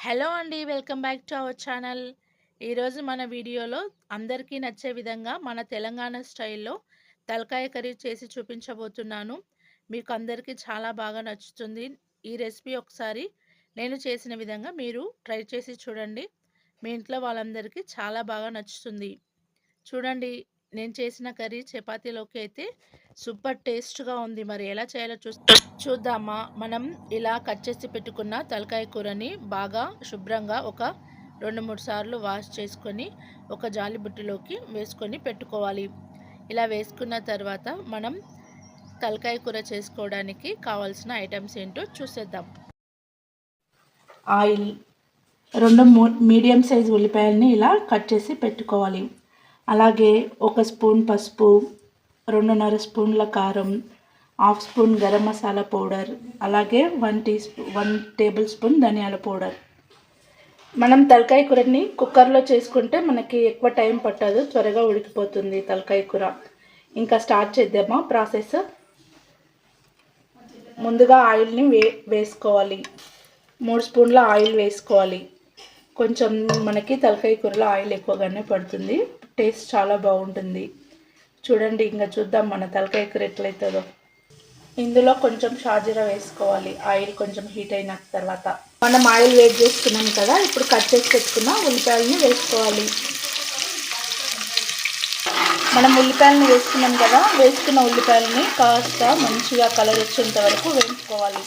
Hello అండి. Welcome back to our channel. ఈరోజు మన వీడియోలో అందరికీ నచ్చే విధంగా మన తెలంగాణ స్టైల్‌లో తలకాయ కర్రీ చేసి చూపించబోతున్నాను. మీకు అందరికీ చాలా బాగా నచ్చుతుంది. ఈ రెసిపీ ఒకసారి నేను చేసిన విధంగా మీరు ట్రై చేసి చూడండి. మీ ఇంట్లో వాళ్ళందరికీ చాలా బాగా నచ్చుతుంది. చూడండి, నేను చేసిన కర్రీ చపాతీలోకి అయితే సూపర్ టేస్ట్‌గా ఉంది. మరి ఎలా చేయాలో చూద్దామా? మనం ఇలా కట్ చేసి పెట్టుకున్న తలకాయ కూరని బాగా శుభ్రంగా ఒక 2, 3 సార్లు వాష్ చేసుకొని ఒక జాలి బుట్టలోకి వేసుకొని పెట్టుకోవాలి. ఇలా వేసుకున్న తర్వాత మనం తలకాయ కూర చేసుకోవడానికి కావాల్సిన ఐటమ్స్ ఏంటో చూసేద్దాం. ఆయిల్, 2 మీడియం సైజ్ ఉల్లిపాయలని ఇలా కట్ చేసి పెట్టుకోవాలి. అలాగే 1 స్పూన్ పసుపు, 2.5 స్పూన్ల కారం, half spoon garam masala powder, అలాగే 1 టేబుల్ స్పూన్ ధనియాల పౌడర్. మనం తలకాయ కూరని కుక్కర్లో చేసుకుంటే మనకి ఎక్కువ టైం పట్టదు, త్వరగా ఉడికిపోతుంది తలకాయ కూర. ఇంకా స్టార్ట్ చేద్దామా ప్రాసెస్? ముందుగా ఆయిల్ని వేసుకోవాలి. 3 స్పూన్ల ఆయిల్ వేసుకోవాలి. కొంచెం మనకి తలకాయ కూరలో ఆయిల్ ఎక్కువగానే పడుతుంది, టేస్ట్ చాలా బాగుంటుంది. చూడండి, ఇంకా చూద్దాం మన తలకాయ కూర ఎట్లయితుందో. ఇందులో కొంచెం షాజీరా వేసుకోవాలి. ఆయిల్ కొంచెం హీట్ అయిన తర్వాత మనం ఆయిల్ వేడి చేసుకున్నాం కదా, ఇప్పుడు కట్ చేసి పెట్టుకున్న ఉల్లిపాయలని వేసుకోవాలి. మనం ఉల్లిపాయలని వేసుకున్నాం కదా, వేసుకున్న ఉల్లిపాయలని కాస్త మంచిగా కలర్ వచ్చేంత వరకు వేయించుకోవాలి.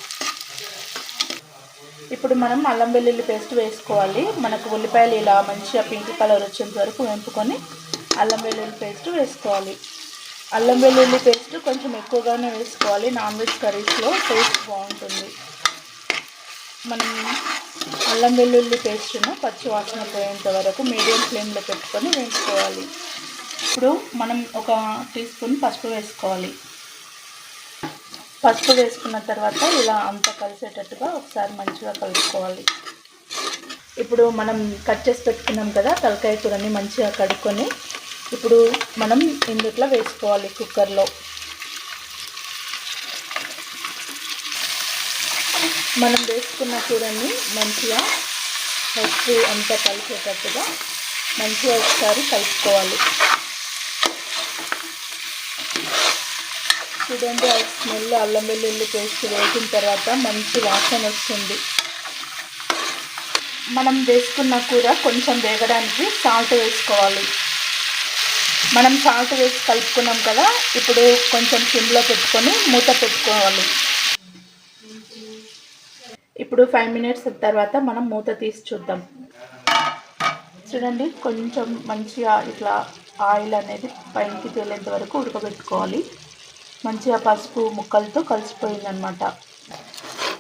ఇప్పుడు మనం అల్లం వెల్లుల్లి పేస్ట్ వేసుకోవాలి. మనకు ఉల్లిపాయలు ఇలా మంచిగా పింక్ కలర్ వచ్చేంత వరకు వేపుకొని అల్లం వెల్లుల్లి పేస్ట్ వేసుకోవాలి. అల్లం వెల్లుల్లి పేస్ట్ కొంచెం ఎక్కువగానే వేసుకోవాలి. నాన్ వెజ్ కర్రీస్లో టేస్ట్ బాగుంటుంది. మనం అల్లం వెల్లుల్లి పేస్ట్ను పచ్చి వాసన పోయేంత వరకు మీడియం ఫ్లేమ్లో పెట్టుకొని వేసుకోవాలి. ఇప్పుడు మనం 1 టీ స్పూన్ పసుపు వేసుకోవాలి. పసుపు వేసుకున్న తర్వాత ఇలా అంతా కలిసేటట్టుగా ఒకసారి మంచిగా కలుపుకోవాలి. ఇప్పుడు మనం కట్ చేసి పెట్టుకున్నాం కదా తలకాయ కూరని మంచిగా కడుక్కొని ఇప్పుడు మనం ఇందులో వేసుకోవాలి. కుక్కర్లో మనం వేసుకున్న కూరని మంచిగా పసుపు అంతా కలిసేటట్టుగా మంచిగా ఒకసారి కలుపుకోవాలి. చూడండి, ఆ స్మెల్ అల్లం వెల్లుల్లి పేస్ట్ వేసిన తర్వాత మంచి వాసన వస్తుంది. మనం వేసుకున్న కూర కొంచెం వేగడానికి సాల్ట్ వేసుకోవాలి. మనం సాల్ట్ వేసి కలుపుకున్నాం కదా, ఇప్పుడు కొంచెం సిమ్లో పెట్టుకొని మూత పెట్టుకోవాలి. ఇప్పుడు 5 మినిట్స్ తర్వాత మనం మూత తీసి చూద్దాం. చూడండి, కొంచెం మంచిగా ఇట్లా ఆయిల్ అనేది పైకి తేలేంత వరకు ఉడకబెట్టుకోవాలి. మంచిగా పసుపు ముక్కలతో కలిసిపోయిందనమాట.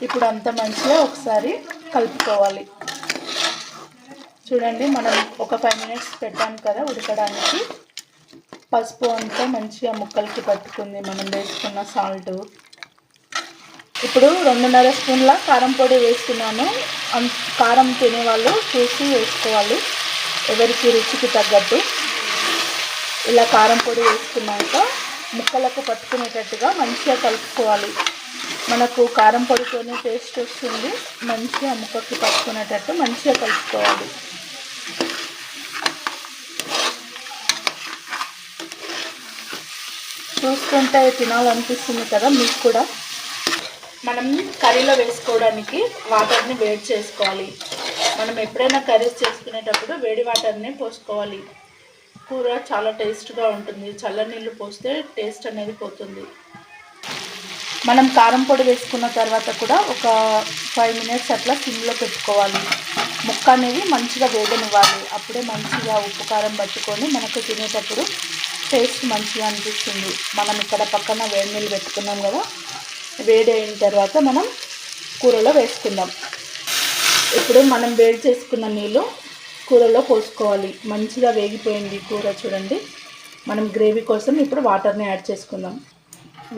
ఇప్పుడు అంతా మంచిగా ఒకసారి కలుపుకోవాలి. చూడండి, మనం ఒక 5 మినిట్స్ పెట్టాం కదా ఉడకడానికి. పసుపు అంతా మంచిగా ముక్కలకి పట్టుకుంది, మనం వేసుకున్న సాల్ట్. ఇప్పుడు 2.5 స్పూన్ల కారం పొడి వేసుకున్నాను. కారం తినేవాళ్ళు చూసి వేసుకోవాలి, ఎవరికి రుచికి తగ్గట్టు. ఇలా కారం పొడి వేసుకున్నాక ముక్కలకు పట్టుకునేటట్టుగా మంచిగా కలుపుకోవాలి. మనకు కారం పొడితోనే టేస్ట్ వస్తుంది. మంచిగా ముక్కకి పట్టుకునేటట్టు మంచిగా కలుపుకోవాలి. చూస్తుంటే తినాలనిపిస్తుంది కదా మీకు కూడా. మనం కర్రీలో వేసుకోవడానికి వాటర్ని వేడి చేసుకోవాలి. మనం ఎప్పుడైనా కర్రీస్ చేసుకునేటప్పుడు వేడి వాటర్ని పోసుకోవాలి. కూర చాలా టేస్ట్గా ఉంటుంది. చల్లనీళ్ళు పోస్తే టేస్ట్ అనేది పోతుంది. మనం కారం పొడి వేసుకున్న తర్వాత కూడా ఒక 5 మినిట్స్ అట్లా సిమ్లో పెట్టుకోవాలి. ముక్క అనేది మంచిగా వేగనివ్వాలి. అప్పుడే మంచిగా ఉప్పు కారం పట్టుకొని మనకు తినేటప్పుడు టేస్ట్ మంచిగా అనిపిస్తుంది. మనం ఇక్కడ పక్కన వేడి నీళ్ళు పెట్టుకున్నాం కదా, వేడి అయిన తర్వాత మనం కూరలో వేసుకుందాం. ఇప్పుడు మనం వేడి చేసుకున్న నీళ్ళు కూరలో పోసుకోవాలి. మంచిగా వేగిపోయింది కూర. చూడండి, మనం గ్రేవీ కోసం ఇప్పుడు వాటర్ని యాడ్ చేసుకుందాం.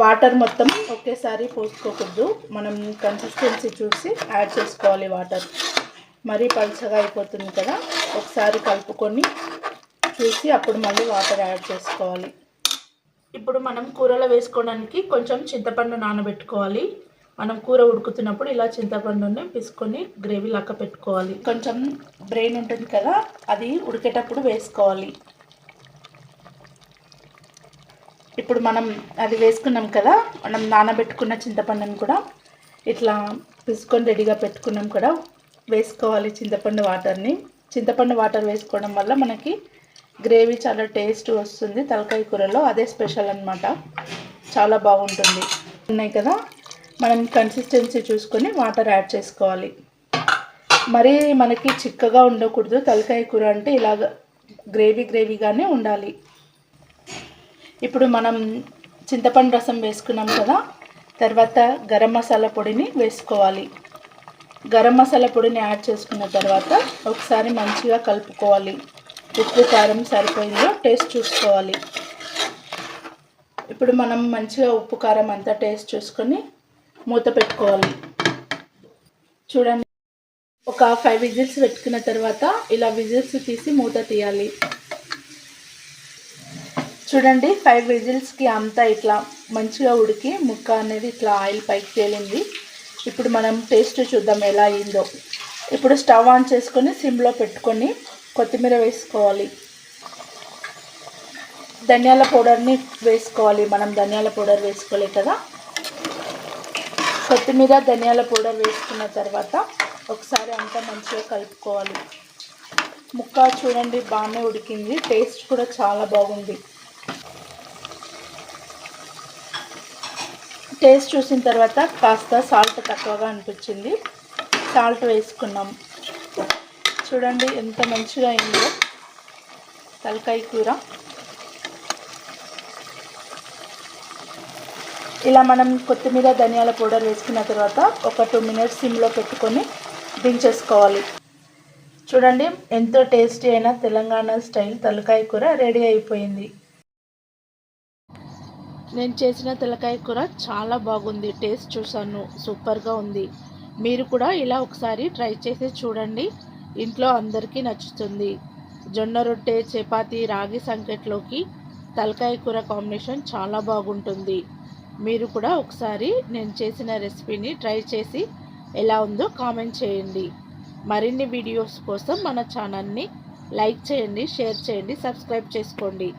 వాటర్ మొత్తం ఒకేసారి పోసుకోకూడదు, మనం కన్సిస్టెన్సీ చూసి యాడ్ చేసుకోవాలి వాటర్. మరీ పలుచగా అయిపోతుంది కదా, ఒకసారి కలుపుకొని చూసి అప్పుడు మళ్ళీ వాటర్ యాడ్ చేసుకోవాలి. ఇప్పుడు మనం కూరలో వేసుకోవడానికి కొంచెం చింతపండు నానబెట్టుకోవాలి. మనం కూర ఉడుకుతున్నప్పుడు ఇలా చింతపండుని పిసుకొని గ్రేవీ లాగా పెట్టుకోవాలి. కొంచెం బ్రెయిన్ ఉంటుంది కదా, అది ఉడికేటప్పుడు వేసుకోవాలి. ఇప్పుడు మనం అది వేసుకున్నాం కదా, మనం నానబెట్టుకున్న చింతపండుని కూడా ఇట్లా పిసుకొని రెడీగా పెట్టుకున్నాం కూడా వేసుకోవాలి. చింతపండు వాటర్ వేసుకోవడం వల్ల మనకి గ్రేవీ చాలా టేస్ట్ వస్తుంది తలకాయ కూరలో. అదే స్పెషల్ అన్నమాట, చాలా బాగుంటుంది. ఉన్నాయి కదా, మనం కన్సిస్టెన్సీ చూసుకొని వాటర్ యాడ్ చేసుకోవాలి. మరీ మనకి చిక్కగా ఉండకూడదు. తలకాయ కూర అంటే ఇలాగ గ్రేవీగానే ఉండాలి. ఇప్పుడు మనం చింతపండు రసం వేసుకున్నాం కదా, తర్వాత గరం మసాలా పొడిని వేసుకోవాలి. గరం మసాలా పొడిని యాడ్ చేసుకున్న తర్వాత ఒకసారి మంచిగా కలుపుకోవాలి. ఉప్పు కారం సరిపోయిందో టేస్ట్ చూసుకోవాలి. ఇప్పుడు మనం మంచిగా ఉప్పు కారం అంతా టేస్ట్ చూసుకొని మూత పెట్టుకోవాలి. చూడండి, ఒక 5 విజిల్స్ పెట్టుకున్న తర్వాత ఇలా విజిల్స్ తీసి మూత తీయాలి. చూడండి, 5 విజిల్స్కి అంతా ఇట్లా మంచిగా ఉడికి ముక్క అనేది ఇట్లా ఆయిల్ పైకి తేలింది. ఇప్పుడు మనం టేస్ట్ చూద్దాం ఎలా అయిందో. ఇప్పుడు స్టవ్ ఆన్ చేసుకొని సిమ్లో పెట్టుకొని కొత్తిమీర వేసుకోవాలి. ధనియాల పౌడర్ని వేసుకోవాలి. మనం ధనియాల పౌడర్ వేసుకోలే కదా. కొత్తిమీర ధనియాల పౌడర్ వేసుకున్న తర్వాత ఒకసారి అంతా మంచిగా కలుపుకోవాలి. ముక్క చూడండి బాగానే ఉడికింది, టేస్ట్ కూడా చాలా బాగుంది. టేస్ట్ చూసిన తర్వాత కాస్త సాల్ట్ తక్కువగా అనిపించింది, సాల్ట్ వేసుకున్నాం. చూడండి ఎంత మంచిగా అయిందో తలకాయ కూర. ఇలా మనం కొత్తిమీర ధనియాల పౌడర్ వేసుకున్న తర్వాత ఒక 2 మినిట్స్ సిమ్లో పెట్టుకొని దించేసుకోవాలి. చూడండి, ఎంతో టేస్టీ అయిన తెలంగాణ స్టైల్ తలకాయ కూర రెడీ అయిపోయింది. నేను చేసిన తలకాయ కూర చాలా బాగుంది. టేస్ట్ చూసాను, సూపర్గా ఉంది. మీరు కూడా ఇలా ఒకసారి ట్రై చేసి చూడండి, ఇంట్లో అందరికీ నచ్చుతుంది. జొన్న రొట్టె, చపాతీ, రాగి సంకట్లోకి తలకాయ కూర కాంబినేషన్ చాలా బాగుంటుంది. మీరు కూడా ఒకసారి నేను చేసిన రెసిపీని ట్రై చేసి ఎలా ఉందో కామెంట్ చేయండి. మరిన్ని వీడియోస్ కోసం మన ఛానల్ని లైక్ చేయండి, షేర్ చేయండి, సబ్స్క్రైబ్ చేసుకోండి.